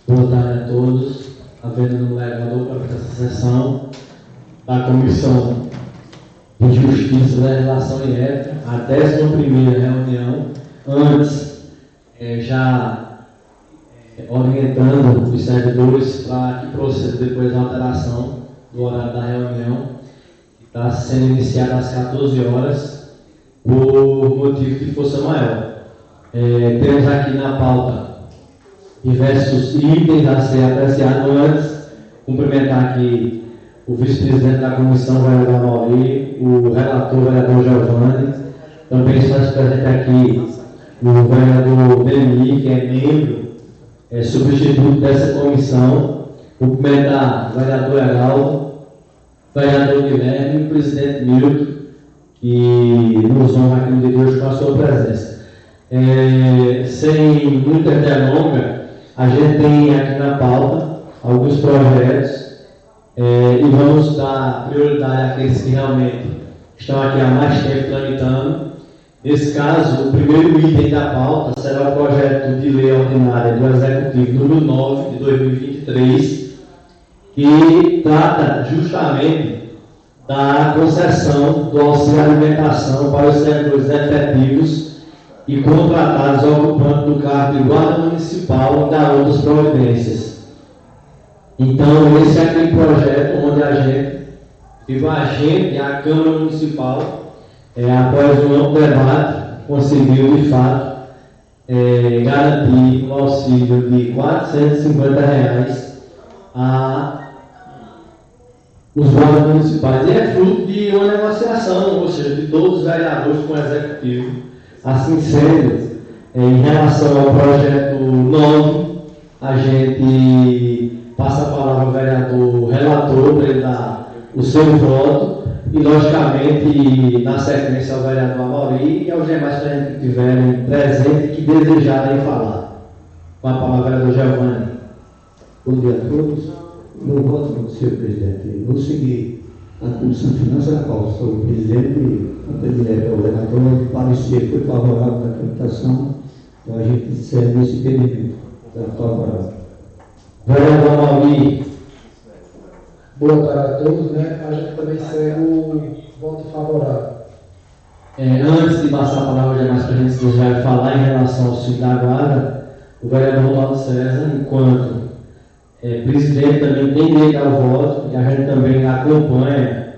Boa tarde a todos. Havendo no legador para essa sessão da Comissão de Justiça da Relação e Ética, a 11ª reunião, antes, já orientando os servidores para que proceda depois a alteração do horário da reunião, que está sendo iniciada às 14 horas, por motivo de força maior. Temos aqui na pauta diversos itens a ser apreciados. Antes, cumprimentar aqui o vice-presidente da comissão, o vereador Amauri, o relator, o vereador Giovanni, também está presente aqui o vereador Deni, que é membro, substituto dessa comissão, cumprimentar o vereador Heraldo, o vereador Guilherme e o presidente Milton, que nos honra aqui no dia de hoje com a sua presença. Sem muita delonga, a gente tem aqui na pauta alguns projetos e vamos dar prioridade àqueles que realmente estão aqui há mais tempo tramitando. Nesse caso, o primeiro item da pauta será o projeto de lei ordinária do Executivo número 9 de 2023, que trata justamente da concessão do auxílio alimentação para os servidores efetivos e contratados ocupando do cargo de guarda municipal e dar outras providências. Então, esse é aquele projeto onde a gente, a Câmara Municipal, após um amplo debate, conseguiu, de fato, garantir um auxílio de R$ 450 a os guardas municipais. E é fruto de uma negociação, ou seja, de todos os vereadores com o Executivo. Assim sendo, em relação ao projeto 9, a gente passa a palavra ao vereador relator para ele dar o seu voto e, logicamente, na sequência ao vereador Amauri e aos demais que estiverem presentes e que desejarem falar. Com a palavra, vereador Giovanni. Bom dia a todos. Meu voto, senhor presidente. Vou seguir a Comissão de Finanças da qual sou o presidente, anterior ao relator, parecer foi favorável à tramitação, então a gente segue esse pedido. Está favorável. Vereador Amauri. Boa tarde a todos, né? A gente também segue o voto favorável. Antes de passar a palavra aos demais para a gente desejar falar em relação ao auxílio da guarda, o vereador Ronaldo César, enquanto presidente, também tem direito ao voto, e a gente também acompanha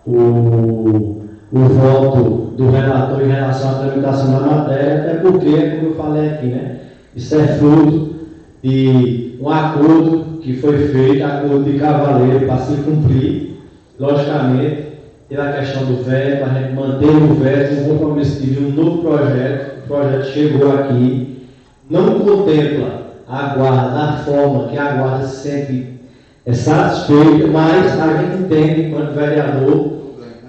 o voto do relator em relação à tramitação da matéria, até porque, como eu falei aqui, né, isso é fruto de um acordo que foi feito, acordo de cavaleiro para se cumprir, logicamente, pela questão do veto, a gente manteve o veto, um compromisso de um novo projeto, o projeto chegou aqui, não contempla a guarda da forma que a guarda se sente satisfeita, mas a gente entende, enquanto vereador,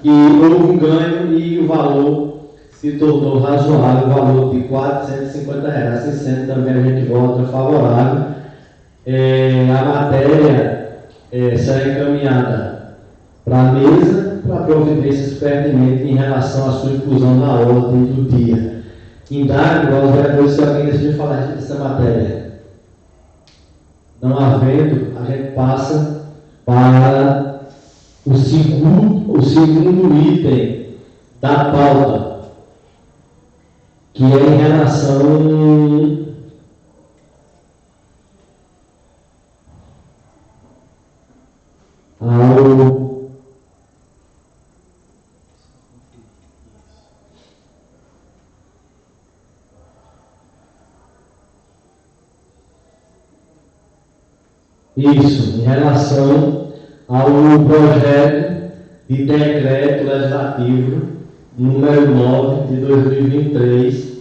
que houve um ganho e o valor se tornou razoável, o valor de R$ 450. Assim sendo, também a gente vota favorável. A matéria será encaminhada para a mesa para providências pertinentes em relação à sua inclusão na ordem do dia. Indago aos vereadores se alguém decidir falar dessa matéria. Não havendo, a gente passa para o segundo item da pauta, que é em relação ao em relação ao projeto de decreto legislativo número 9 de 2023,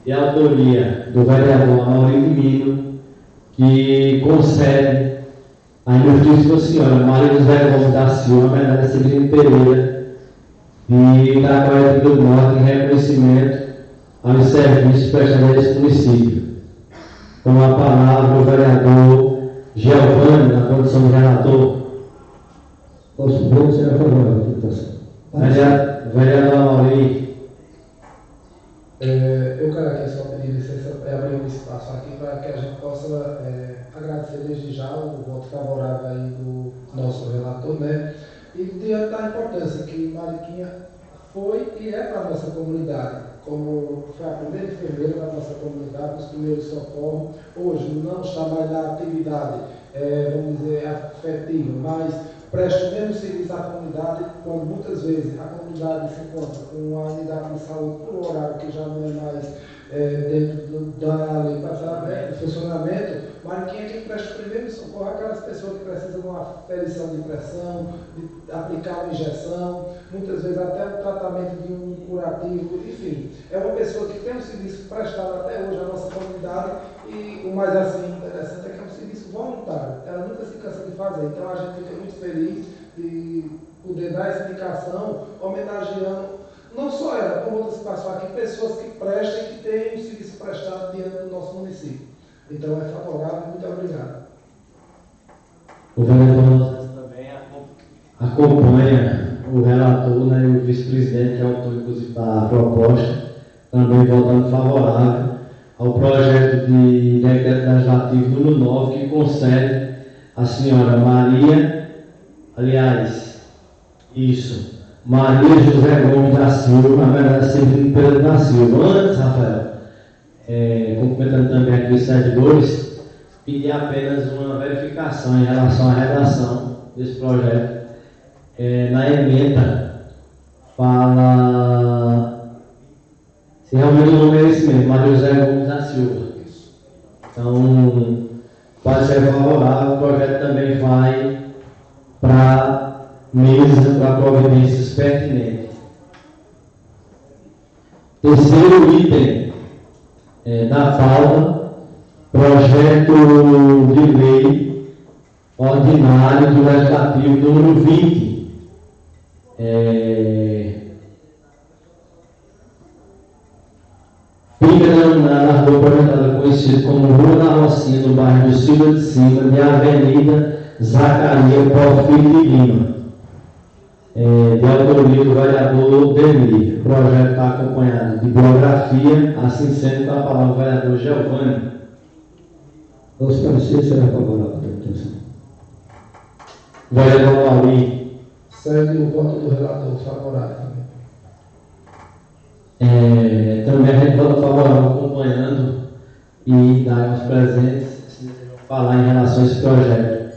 de autoria do vereador Amauri Mino, que concede à Ilustríssima Senhora Maria José Gomes da Silva, medalha Severino Pereira, de Itacoaíba do Norte, em reconhecimento aos serviços prestados a esse município. Com a palavra o vereador Giovanni, na condição de relator. Posso voto será favorável à tramitação. Vereador Amauri. Eu quero aqui só pedir licença e abrir um espaço aqui para que a gente possa agradecer desde já o voto favorável aí do nosso relator, né? E diante da importância que Mariquinha foi e é para a nossa comunidade, como foi a primeira enfermeira da nossa comunidade, nos primeiros socorros, hoje não está mais na atividade, vamos dizer, afetiva, mas presta o mesmo serviço à comunidade, quando muitas vezes a comunidade se encontra com a unidade de saúde por horário que já não é mais dentro da lei de funcionamento. Mariquinha é quem presta o primeiro socorro àquelas pessoas que precisam de uma aferição de pressão, de aplicar uma injeção, muitas vezes até o tratamento de um curativo, enfim. É uma pessoa que tem um serviço prestado até hoje à nossa comunidade e o mais assim interessante é que é um serviço voluntário. Ela nunca se cansa de fazer, então a gente fica muito feliz de poder dar essa indicação, homenageando não só ela, como outras pessoas aqui, pessoas que prestam e que têm um serviço prestado diante do nosso município. Então é favorável, muito obrigado. O vereador também acompanha o relator, né, e o vice-presidente, que é autor inclusive da proposta, também votando favorável ao projeto de decreto legislativo número 9, que concede à senhora Maria José Gomes da Silva, na verdade, servindo Pedro da Silva. Antes, Rafael, complementando também aqui os servidores, pedir apenas uma verificação em relação à redação desse projeto. Na emenda, fala se realmente o nome é esse mesmo, Maria José Gomes da Silva. Então, pode ser favorável. O projeto também vai para mesa para providências pertinentes. Terceiro item da pauta, projeto de lei ordinário do Legislativo número 20. Fica denominada a rua projetada conhecida como Rua da Rocinha, no bairro do Silva de Cima, de Avenida Zacaria Porfírio de Lima. De autoria do vereador Demir. O projeto está acompanhado de biografia, assim sendo, com a palavra o vereador Giovanni. Os pareceres serão favoráveis à votação. Vereador Mauri. Segue o voto do relator favorável também. Também a gente vota favorável acompanhando e dar aos presentes se desejam falar em relação a esse projeto.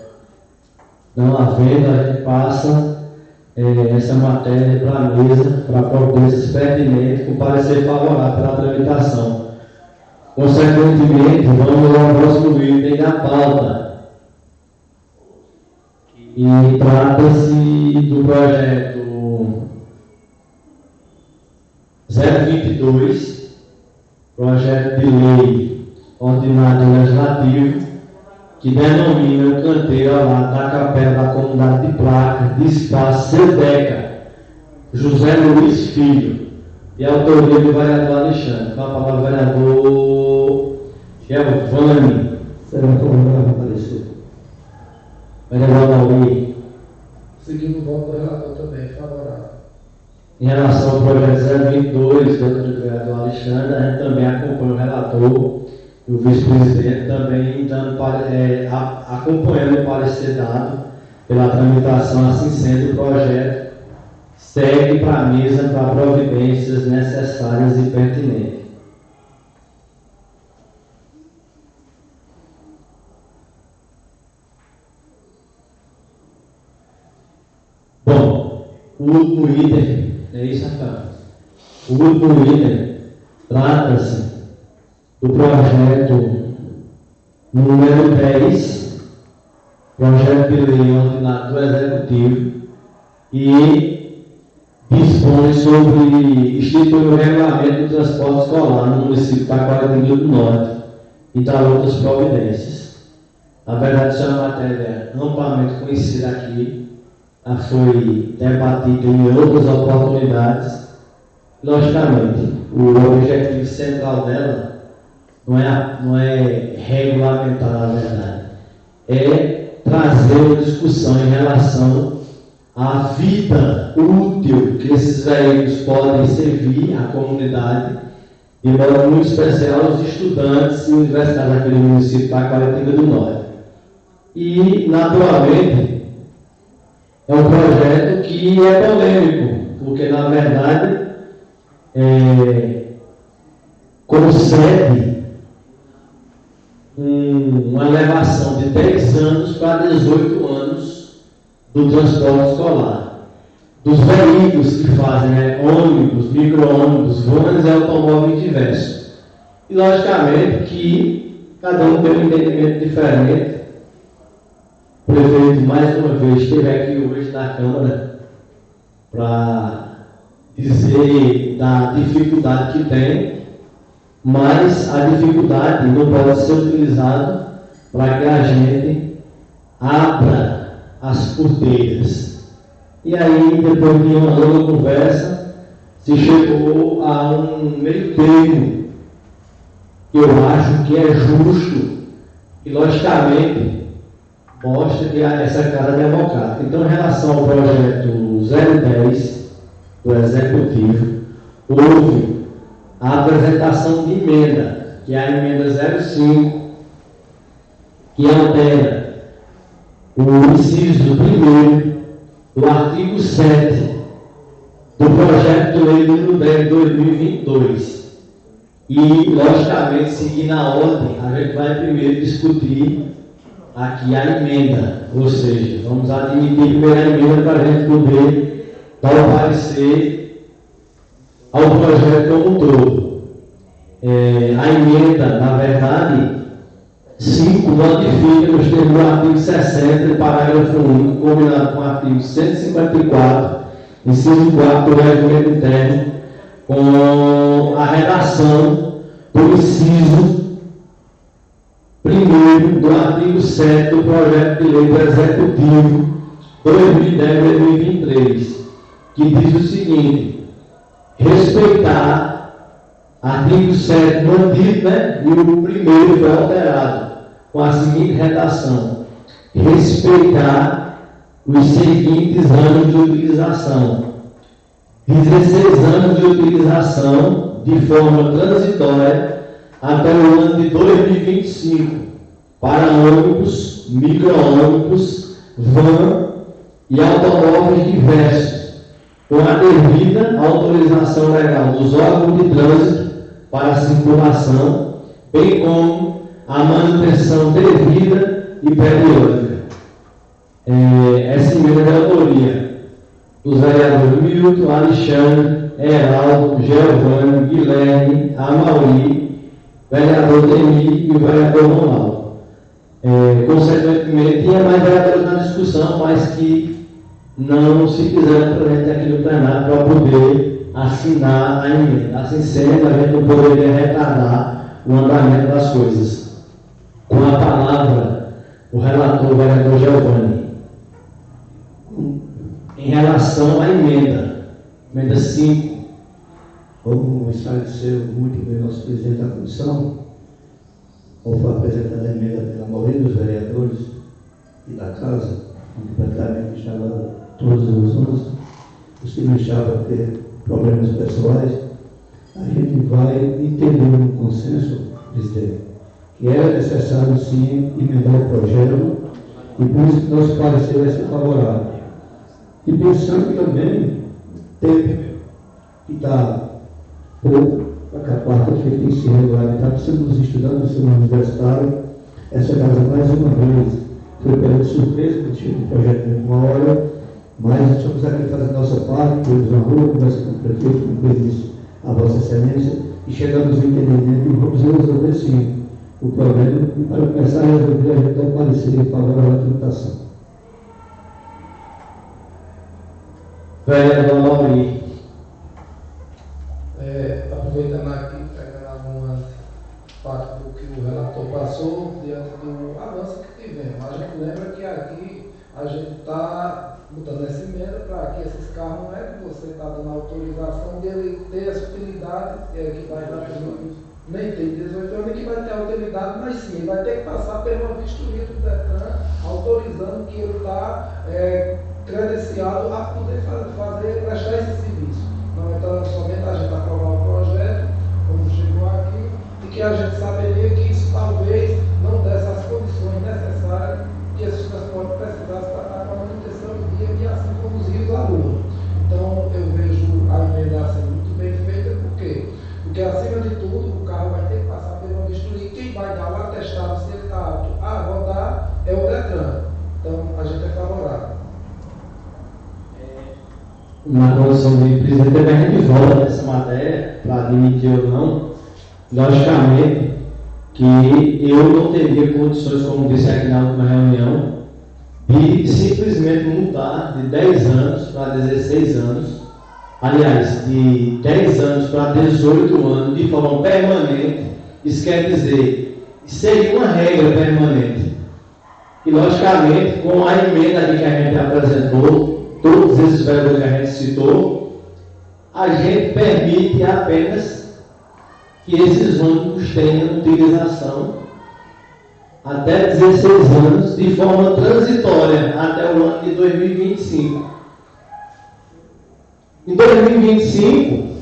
Não havendo, a gente passa essa matéria para a mesa, para providências pertinentes, com parecer favorável pela tramitação. Consequentemente, vamos ao próximo item da pauta. E trata-se do projeto 022, projeto de lei ordinário legislativo, que denomina o canteiro ao lado da capela da comunidade de Placas, de espaço Sedeca, José Luiz Filho, e autoria do vereador Alexandre. Com a palavra, vereador Giovanni. Será favorável ao parecer. Vereador Mauri. Seguindo o voto do relator também, favorável. Em relação ao projeto 022, do vereador Alexandre, a gente também acompanha o relator e o vice-presidente também acompanhando o parecer dado pela tramitação, assim sendo o projeto segue para a mesa para providências necessárias e pertinentes. Bom, o último item, é isso, Rafael? O último item trata-se do projeto número 10, projeto de lei ordinário do Executivo, e dispõe sobre instituir o regulamento do transporte escolar no município de Taquaritinga do Norte e dar outras providências. Na verdade, isso é uma matéria amplamente conhecida aqui, já foi debatida em outras oportunidades. Logicamente, o objetivo central dela não é regulamentar, na verdade, é trazer uma discussão em relação à vida útil que esses veículos podem servir à comunidade de modo muito especial aos estudantes e universitários aqui do município de Taquaritinga do Norte. E, naturalmente, é um projeto que é polêmico, porque, na verdade, concede uma elevação de 10 anos para 18 anos do transporte escolar, dos veículos que fazem, ônibus, micro-ônibus, vans e automóveis diversos. E, logicamente, que cada um tem um entendimento diferente. O prefeito, mais uma vez, esteve aqui hoje na Câmara para dizer da dificuldade que tem, mas a dificuldade não pode ser utilizada para que a gente abra as porteiras. E aí, depois de uma longa conversa, se chegou a um meio termo que eu acho que é justo e, logicamente, mostra que essa cara é democrática. Então, em relação ao projeto 010 do Executivo, houve a apresentação de emenda, que é a emenda 05, que altera o inciso 1º do artigo 7 do projeto de lei número 10 de 2022. E, logicamente, seguindo a ordem, a gente vai primeiro discutir aqui a emenda, ou seja, vamos admitir primeiro a emenda para a gente poder dar o parecer ao projeto como um todo. A emenda, na verdade, 5 modifica nos termos do artigo 60, parágrafo único, combinado com o artigo 154, inciso 4 do regimento interno, com a redação do inciso 1º do artigo 7 do projeto de lei do Executivo 2010-2023, que diz o seguinte: respeitar, artigo 7 mantido, e o primeiro foi alterado, com a seguinte redação: respeitar os seguintes anos de utilização. 16 anos de utilização de forma transitória até o ano de 2025 para ônibus, micro-ônibus, van e automóveis diversos, com a devida autorização legal dos órgãos de trânsito para a circulação, bem como a manutenção devida e periódica. Essa emenda de autoria dos vereadores Milton, Alexandre, Heraldo, Giovanni, Guilherme, Amauri, vereador Demi e o vereador Ronaldo. Consequentemente, tinha mais vereadores na discussão, mas que não se quiseram presente aqui no plenário para poder assinar a emenda. Assim sendo, a gente não poderia retardar o andamento das coisas. Com a palavra, o relator, o vereador Giovanni. Em relação à emenda 5. Como esclareceu muito bem o nosso presidente da comissão, ao foi apresentada a emenda pela maioria dos vereadores e da casa, onde praticamente estava todos os anos, os que não estavam a ter problemas pessoais, a gente vai entender um consenso, presidente, que era necessário sim emendar o projeto, e por isso que nosso parecer vai ser favorável. E pensando também, tempo que está pouco, para que a quarta-feira tem que se regulamentar, precisamos dos estudantes do ensino universitário. Essa casa, mais uma vez, foi pela surpresa, que tinha um projeto de uma hora, mas estamos aqui fazendo nossa parte, temos uma rua, conversa com o prefeito, como disse a Vossa Excelência, e chegamos ao entendimento e vamos resolver sim o problema, e para começar a resolver, a gente dá um parecer favorável à tributação. Vereador Amauri. Aproveitando aqui, pegando algumas partes do que o relator passou, diante do avanço que tivemos. A gente lembra que aqui a gente está botando essa emenda para que esses carros, não é que você está dando autorização dele ter essa utilidade, que vai dar nem tem 18 anos, que vai ter a utilidade, mas sim, ele vai ter que passar por uma vistoria do DETRAN, autorizando que ele está credenciado a poder prestar esse serviço. Não é então somente a gente aprovar o projeto, como chegou Porque, acima de tudo, o carro vai ter que passar por uma vistoria. Quem vai dar o atestado se ele está apto a rodar é o Detran. Então, a gente é favorável. Na condição de presidente, a gente volta nessa matéria, para admitir ou não, logicamente que eu não teria condições, como disse aqui na última reunião, de simplesmente mudar de 10 anos para 16 anos, aliás, de 10 anos para 18 anos, de forma permanente. Isso quer dizer, seria uma regra permanente. E, logicamente, com a emenda aqui que a gente apresentou, todos esses valores que a gente citou, a gente permite apenas que esses ônibus tenham utilização até 16 anos, de forma transitória, até o ano de 2025. Em 2025,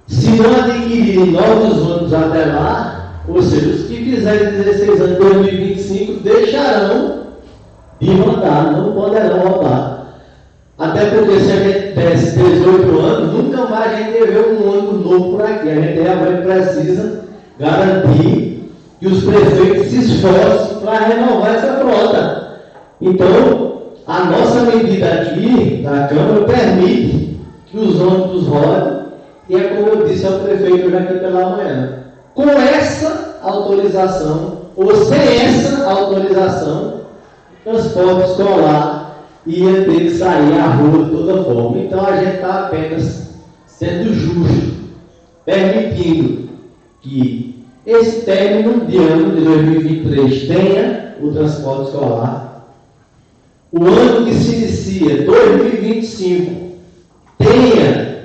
se não adquirirem novos ônibus até lá, ou seja, os que fizerem 16 anos em 2025 deixarão de rodar, não poderão rodar. Até porque se a gente tivesse 18 anos, nunca mais a gente ia ver um ônibus novo por aqui. A gente realmente precisa garantir que os prefeitos se esforcem para renovar essa frota. Então, a nossa medida aqui da Câmara permite que os ônibus rodem, e é como eu disse ao prefeito hoje aqui pela manhã. Com essa autorização, ou sem essa autorização, transporte escolar ia ter que sair à rua de toda forma. Então a gente está apenas sendo justo, permitindo que esse término de ano de 2023 tenha o transporte escolar. O ano que se inicia, 2025, tenha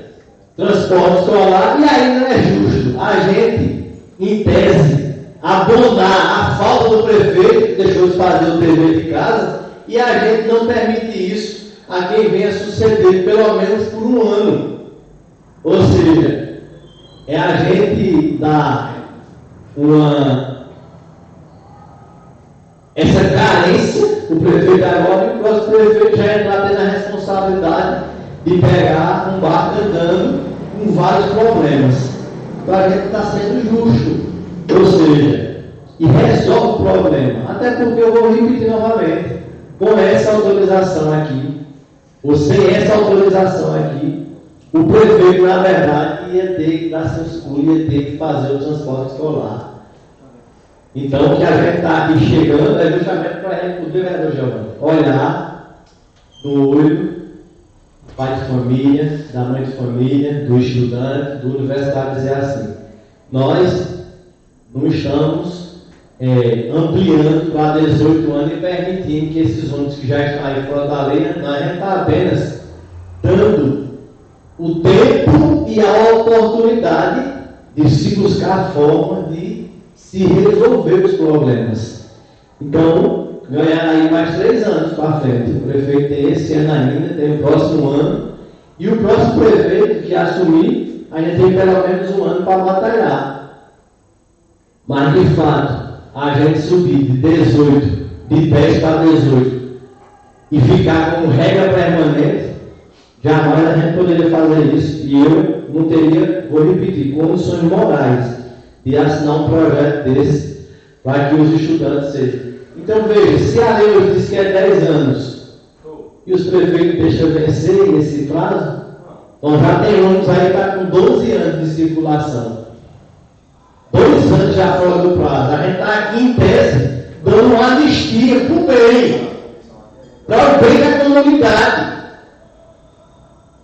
transporte escolar, e aí não é justo a gente, em tese, abonar a falta do prefeito que deixou de fazer o dever de casa, e a gente não permite isso a quem venha suceder, pelo menos por um ano. Ou seja, é a gente dar essa carência, o prefeito agora, e o próximo prefeito já está tendo a responsabilidade de pegar um barco andando com vários problemas. Então a gente está sendo justo, ou seja, e resolve o problema. Até porque eu vou repetir novamente, com essa autorização aqui, ou sem essa autorização aqui, o prefeito, na verdade, ia ter que dar seus pulos, ia ter que fazer o transporte escolar. Então, o que a gente está aqui chegando é justamente para a gente poder, vereador Giovanni, olhar no olho do pai de família, da mãe de família, do estudante, do universitário, dizer assim: nós não estamos ampliando para 18 anos e permitindo que esses ônibus que já estão aí fora da lei, a gente está apenas dando o tempo e a oportunidade de se buscar a forma de se resolver os problemas. Então, ganhar aí mais 3 anos para frente. O prefeito tem esse ano ainda, tem o próximo ano, e o próximo prefeito que assumir ainda tem pelo menos um ano para batalhar. Mas, de fato, a gente subir de 18, de 10 para 18 e ficar como regra permanente, jamais a gente poderia fazer isso. E eu não teria, vou repetir, condições morais de assinar um projeto desse para que os estudantes sejam. Então veja, se a lei hoje diz que é 10 anos e os prefeitos deixam vencer esse prazo, então já tem ônibus aí que está com 12 anos de circulação. 2 anos já fora do prazo. A gente está aqui em tese dando uma anistia para o bem, para o bem da comunidade.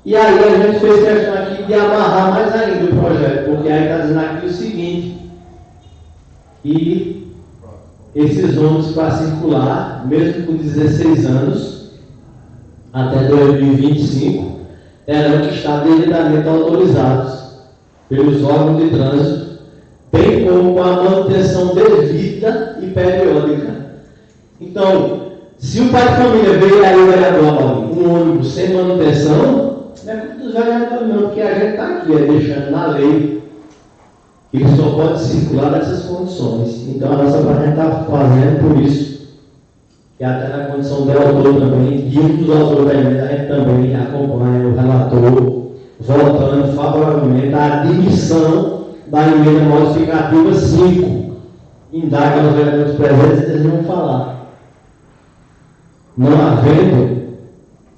E aí a gente fez questão aqui de amarrar mais ainda o projeto, porque aí está dizendo aqui o seguinte: e esses ônibus para circular, mesmo com 16 anos, até 2025, terão que estar devidamente autorizados pelos órgãos de trânsito, bem como com a manutenção devida e periódica. Então, se o pai de família veio aí, o vereador, um ônibus sem manutenção, não é culpa dos vereadores não, porque a gente está aqui, deixando na lei que ele só pode circular nessas condições. Então, a nossa parte está fazendo por isso, que até na condição de autor também, e um dos autores da emenda, a gente também acompanha o relator, votando favoravelmente a admissão da emenda modificativa 5. Indaga os vereadores presentes, eles vão falar. Não havendo,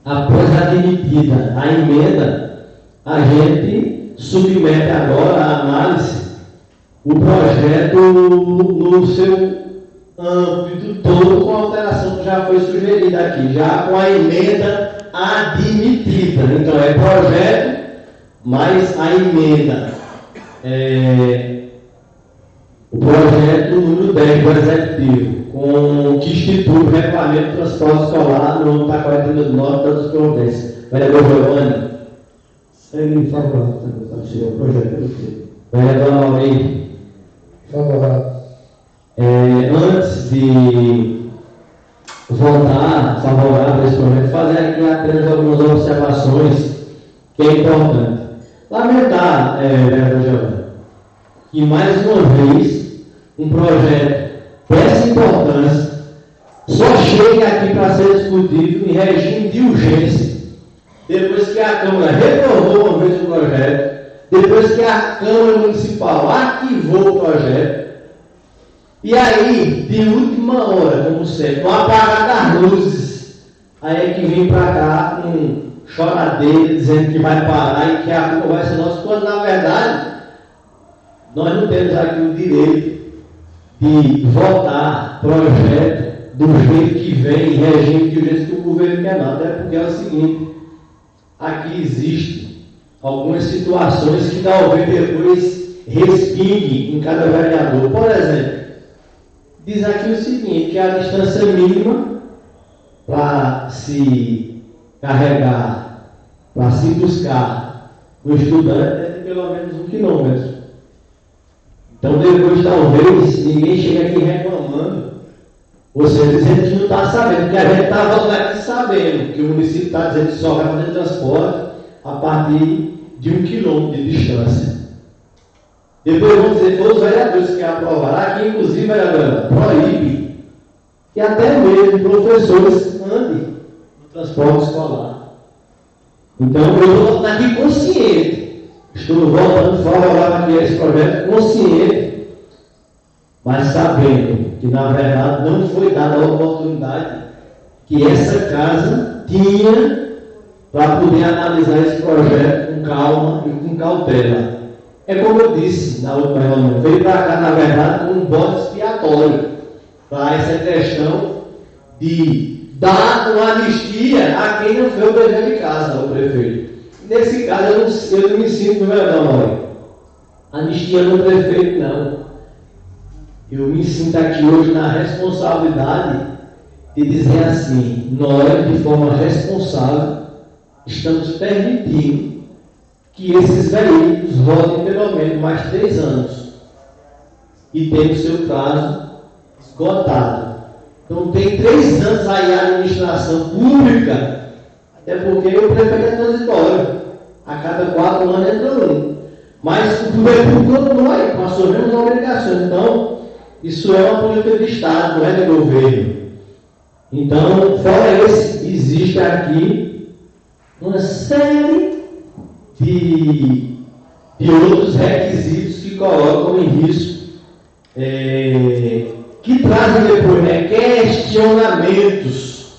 após admitida a emenda, a gente submete agora à análise o projeto no seu âmbito todo, com a alteração que já foi sugerida aqui, já com a emenda admitida. Então é projeto, mas a emenda, o projeto número 10 do Executivo, que institui o regulamento do transporte escolar no âmbito da 49 da Providência. Vereador Giovanni. Segue favorável também, para ser o projeto. Vereador Maurício. Favorável. Antes de votar favorável a esse projeto, fazer aqui apenas algumas observações que é importante. Lamentar, vereador Giovanni, que mais uma vez um projeto dessa importância só chega aqui para ser discutido em regime de urgência, depois que a Câmara reprovou uma vez o projeto, depois que a Câmara Municipal arquivou o projeto, e aí, de última hora, como sempre, no apagar das luzes, aí é que vem para cá com choradeira, dizendo que vai parar e que a culpa vai ser nossa, quando na verdade nós não temos aqui o direito de votar projeto do jeito que vem, em regime de urgência que o governo quer, não. Até porque é o seguinte, aqui existem algumas situações que talvez depois respingue em cada vereador. Por exemplo, diz aqui o seguinte, que a distância mínima para se carregar, para se buscar um estudante é de pelo menos 1 quilômetro. Então depois talvez ninguém chegue aqui reclamando, ou seja, dizendo que não está sabendo, porque a gente está voltando aqui sabendo que o município está dizendo que só vai fazer transporte a partir de 1 quilômetro de distância. Depois vamos dizer, todos os vereadores que aprovará, que inclusive, vereadora, proíbe que até mesmo professores andem no transporte escolar. Então, eu estou aqui consciente, estou voltando favorável aqui a esse projeto, consciente, mas sabendo que, na verdade, não foi dada a oportunidade que essa casa tinha para poder analisar esse projeto com calma e com cautela. É como eu disse na última reunião, veio para cá, na verdade, com um bode expiatório para essa questão de dar uma anistia a quem não foi o dever de casa, o prefeito. Nesse caso, eu não me sinto, vereador Mauro, anistia no prefeito, não. Eu me sinto aqui hoje na responsabilidade de dizer assim, nós, de forma responsável, estamos permitindo que esses veículos rodem pelo menos mais 3 anos e tem o seu prazo esgotado. Então tem 3 anos aí a administração pública, até porque o prefeito é transitório, a cada 4 anos entra um. Mas o poder público continua aí, com as suas mesmas obrigações. Então, isso é uma política de Estado, não é de governo. Então, fora esse, existe aqui uma série de outros requisitos que colocam em risco, que trazem depois questionamentos,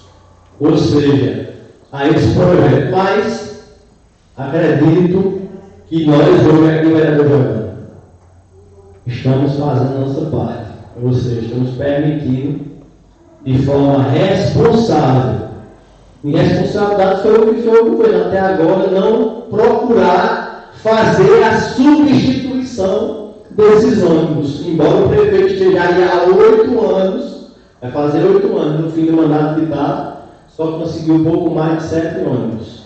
ou seja, a esse projeto. Mas acredito que nós hoje aqui, vereador Giovanni, estamos fazendo a nossa parte, ou seja, estamos permitindo de forma responsável. Irresponsabilidade foi o que foi o governo até agora não procurar fazer a substituição desses ônibus, embora o prefeito esteja aí há 8 anos, vai fazer 8 anos no fim do mandato de Tato, só conseguiu um pouco mais de 7 ônibus.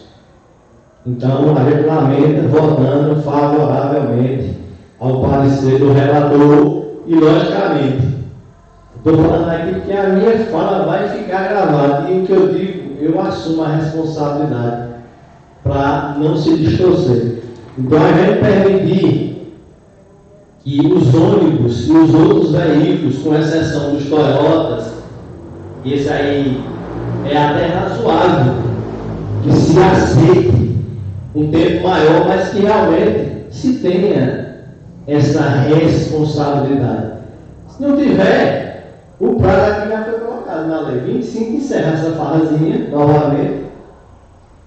Então a gente lamenta, votando favoravelmente ao parecer do relator e logicamente estou falando aqui porque a minha fala vai ficar gravada e o que eu digo, eu assumo a responsabilidade para não se distorcer. Então a gente permitir que os ônibus e os outros veículos, com exceção dos Toyotas, esse aí é até razoável que se aceite um tempo maior, mas que realmente se tenha essa responsabilidade. Se não tiver, o prazo aqui já foi colocado na lei. 25 encerra essa farrazinha novamente.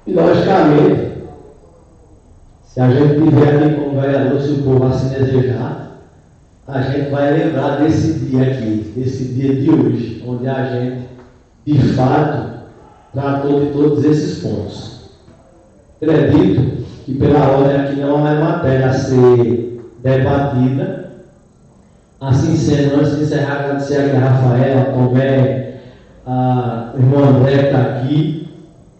E logicamente, se a gente tiver aqui como vereador, se o povo assim desejar, a gente vai lembrar desse dia aqui, desse dia de hoje, onde a gente, de fato, tratou de todos esses pontos. Acredito que pela ordem aqui não há mais matéria a ser debatida. Assim sendo, antes de encerrar, agradecer aqui a Rafael, a Tomé, a irmã André que está aqui,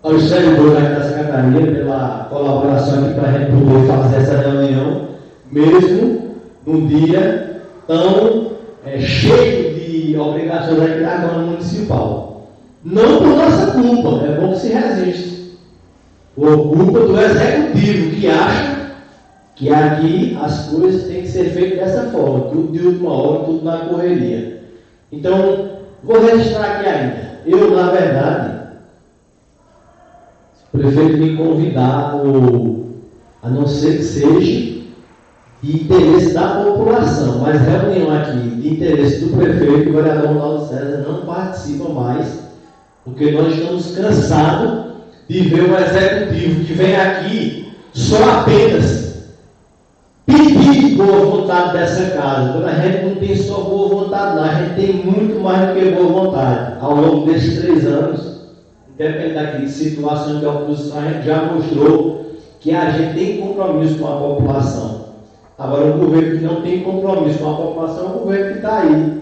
aos servidores aqui da Secretaria pela colaboração aqui para a gente poder fazer essa reunião, mesmo num dia tão cheio de obrigações aqui da Câmara Municipal. Não por nossa culpa, é bom que se resiste. Por culpa do Executivo, que acha que aqui as coisas têm que ser feitas dessa forma, tudo de última hora, tudo na correria. Então, vou registrar aqui ainda. Eu, na verdade, o prefeito me convidar, a não ser que seja de interesse da população, mas reunião aqui de interesse do prefeito, o vereador Ronaldo César não participa mais, porque nós estamos cansados de ver um executivo que vem aqui só apenas pedir boa vontade dessa casa. Então a gente não tem só boa vontade, não, a gente tem muito mais do que boa vontade. Ao longo desses 3 anos, independente daquela situação de oposição, a gente já mostrou que a gente tem compromisso com a população. Agora, o governo que não tem compromisso com a população é o governo que está aí.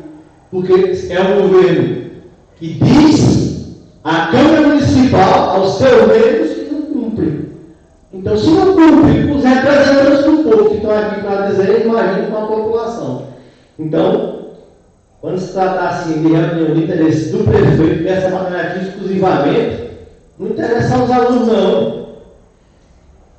Porque é um governo que diz à Câmara Municipal, aos seus membros, que não cumpre. Então, se não cumpre com os representantes do povo que estão aqui para dizer, imagine com a população. Então, quando se tratar assim de reunião de interesse do prefeito, dessa maneira aqui exclusivamente, não interessa aos alunos, não.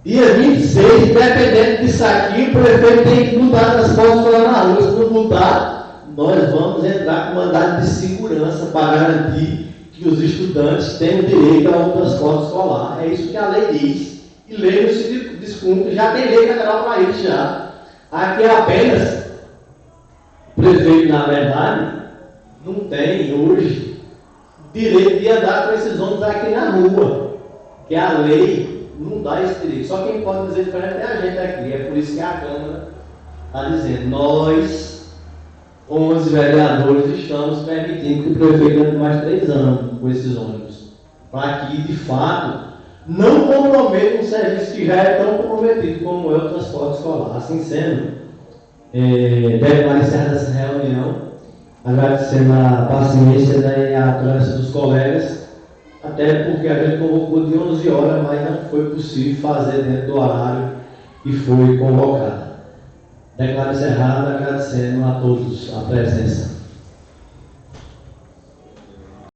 Dia 26, independente disso aqui, o prefeito tem que mudar as escolas lá na rua. Se não mudar, nós vamos entrar com mandado de segurança para garantir que os estudantes tenham direito a uma transporte escolar. É isso que a lei diz. E lei não se descumpre, já tem lei federal para isso já. Aqui é apenas o prefeito, na verdade, não tem hoje direito de andar com esses ônibus aqui na rua, que a lei não dá esse direito. Só quem pode dizer diferente é a gente aqui. É por isso que a Câmara está dizendo, nós, 11 vereadores, estamos permitindo que o prefeito ande mais 3 anos com esses ônibus, para que, de fato, não comprometa um serviço que já é tão comprometido como é o transporte escolar. Assim sendo, declaro encerrada essa reunião, agradecendo a paciência e a tolerância dos colegas, até porque a gente convocou de 11 horas, mas não foi possível fazer dentro do horário que foi convocado. Declaro encerrada, agradecendo a todos a presença.